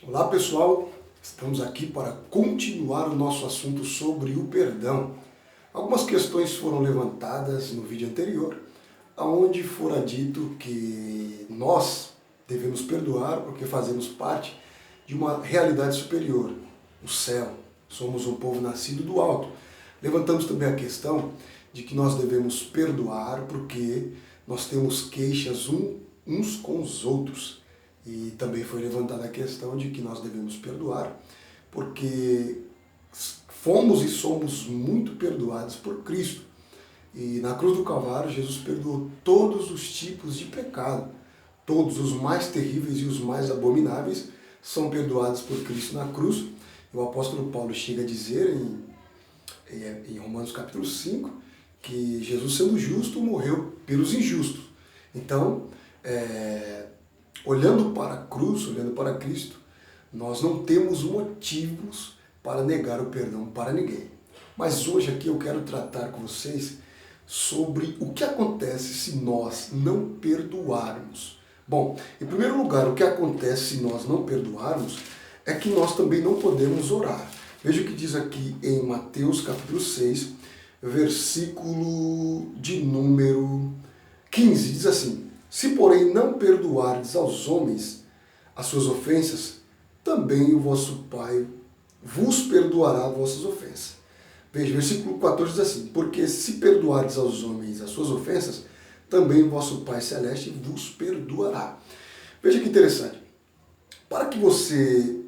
Olá pessoal, estamos aqui para continuar o nosso assunto sobre o perdão. Algumas questões foram levantadas no vídeo anterior, onde fora dito que nós devemos perdoar porque fazemos parte de uma realidade superior, o céu. Somos um povo nascido do alto. Levantamos também a questão de que nós devemos perdoar porque nós temos queixas uns com os outros. E também foi levantada a questão de que nós devemos perdoar porque fomos e somos muito perdoados por Cristo. E na cruz do Calvário, Jesus perdoou todos os tipos de pecado. Todos os mais terríveis e os mais abomináveis são perdoados por Cristo na cruz. E o apóstolo Paulo chega a dizer em Romanos capítulo 5 que Jesus, sendo justo, morreu pelos injustos. Então, olhando para a cruz, olhando para Cristo, nós não temos motivos para negar o perdão para ninguém. Mas hoje aqui eu quero tratar com vocês sobre o que acontece se nós não perdoarmos. Bom, em primeiro lugar, o que acontece se nós não perdoarmos é que nós também não podemos orar. Veja o que diz aqui em Mateus capítulo 6, versículo de número 15, diz assim: se, porém, não perdoardes aos homens as suas ofensas, também o vosso Pai vos perdoará as vossas ofensas. Veja, versículo 14 diz assim: porque se perdoardes aos homens as suas ofensas, também o vosso Pai Celeste vos perdoará. Veja que interessante. Para que você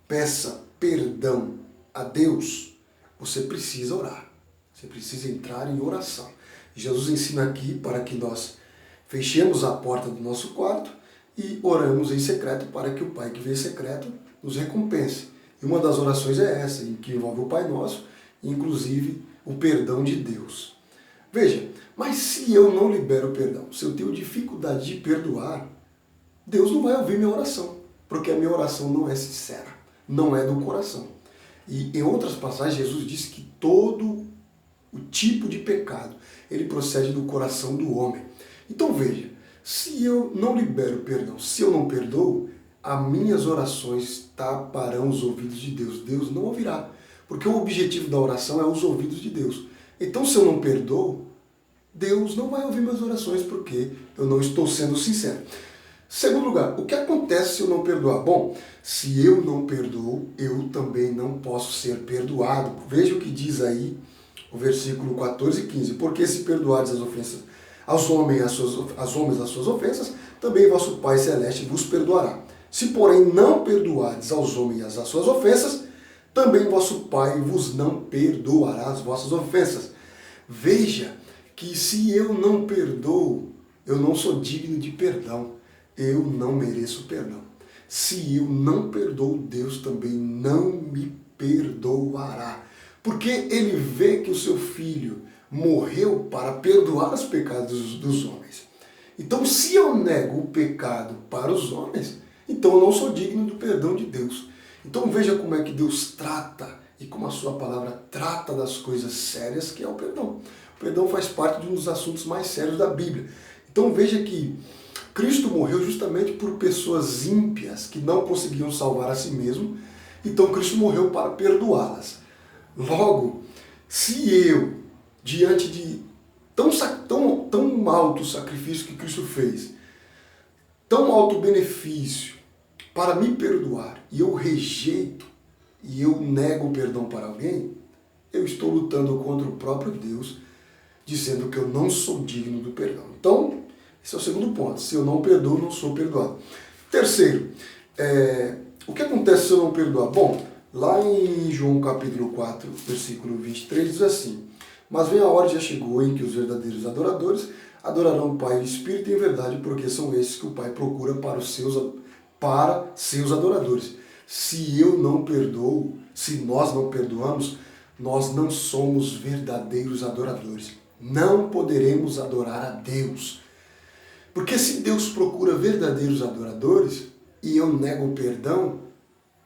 peça perdão a Deus, você precisa orar. Você precisa entrar em oração. Jesus ensina aqui para que nós fechemos a porta do nosso quarto e oramos em secreto para que o Pai que vê em secreto nos recompense. E uma das orações é essa, em que envolve o Pai Nosso, inclusive o perdão de Deus. Veja, mas se eu não libero o perdão, se eu tenho dificuldade de perdoar, Deus não vai ouvir minha oração, porque a minha oração não é sincera, não é do coração. E em outras passagens Jesus disse que todo o tipo de pecado, ele procede do coração do homem. Então veja, se eu não libero perdão, se eu não perdoo, as minhas orações taparão os ouvidos de Deus. Deus não ouvirá, porque o objetivo da oração é os ouvidos de Deus. Então se eu não perdoo, Deus não vai ouvir minhas orações, porque eu não estou sendo sincero. Segundo lugar, o que acontece se eu não perdoar? Bom, se eu não perdoo, eu também não posso ser perdoado. Veja o que diz aí o versículo 14 e 15. Porque se perdoardes as ofensas aos homens as suas ofensas, também vosso Pai Celeste vos perdoará. Se, porém, não perdoardes aos homens as suas ofensas, também vosso Pai vos não perdoará as vossas ofensas. Veja que se eu não perdoo, eu não sou digno de perdão. Eu não mereço perdão. Se eu não perdoo, Deus também não me perdoará. Porque ele vê que o seu filho morreu para perdoar os pecados dos homens. Então, se eu nego o pecado para os homens, então eu não sou digno do perdão de Deus. Então veja como é que Deus trata e como a sua palavra trata das coisas sérias, que é o perdão. O perdão faz parte de um dos assuntos mais sérios da Bíblia. Então veja que Cristo morreu justamente por pessoas ímpias que não conseguiam salvar a si mesmo. Então Cristo morreu para perdoá-las. Logo, se eu, diante de tão alto sacrifício que Cristo fez, tão alto benefício para me perdoar, e eu rejeito e eu nego o perdão para alguém, eu estou lutando contra o próprio Deus, dizendo que eu não sou digno do perdão. Então, esse é o segundo ponto. Se eu não perdoo, não sou perdoado. Terceiro, o que acontece se eu não perdoar? Bom, lá em João capítulo 4, versículo 23, diz assim: mas vem a hora, já chegou, em que os verdadeiros adoradores adorarão o Pai em espírito e em verdade, porque são esses que o Pai procura para seus adoradores. Se eu não perdoo, se nós não perdoamos, nós não somos verdadeiros adoradores. Não poderemos adorar a Deus. Porque se Deus procura verdadeiros adoradores e eu nego o perdão,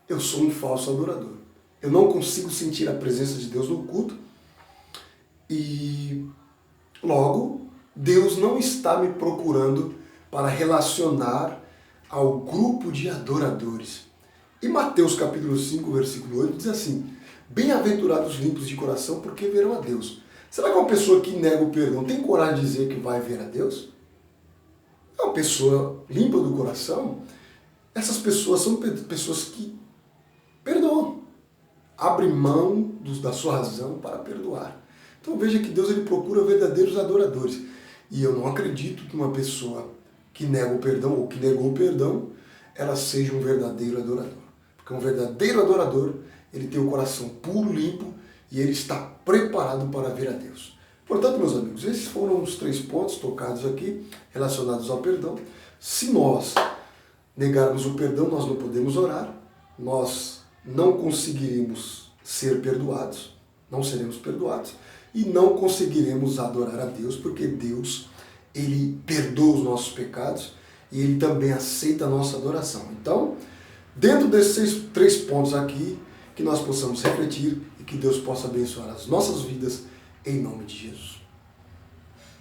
eu sou um falso adorador. Eu não consigo sentir a presença de Deus no culto e, logo, Deus não está me procurando para relacionar ao grupo de adoradores. E Mateus capítulo 5, versículo 8 diz assim: bem-aventurados os limpos de coração, porque verão a Deus. Será que uma pessoa que nega o perdão tem coragem de dizer que vai ver a Deus? É uma pessoa limpa do coração. Essas pessoas são pessoas que perdoam, abrem mão da sua razão para perdoar. Então veja que Deus ele procura verdadeiros adoradores. E eu não acredito que uma pessoa que nega o perdão ou que negou o perdão, ela seja um verdadeiro adorador. Porque um verdadeiro adorador, ele tem o coração puro, limpo, e ele está preparado para ver a Deus. Portanto, meus amigos, esses foram os 3 pontos tocados aqui, relacionados ao perdão. Se nós negarmos o perdão, nós não podemos orar, nós não conseguiremos ser perdoados, não seremos perdoados, e não conseguiremos adorar a Deus, porque Deus, ele perdoa os nossos pecados, e ele também aceita a nossa adoração. Então, dentro desses 3 pontos aqui, que nós possamos refletir e que Deus possa abençoar as nossas vidas, em nome de Jesus.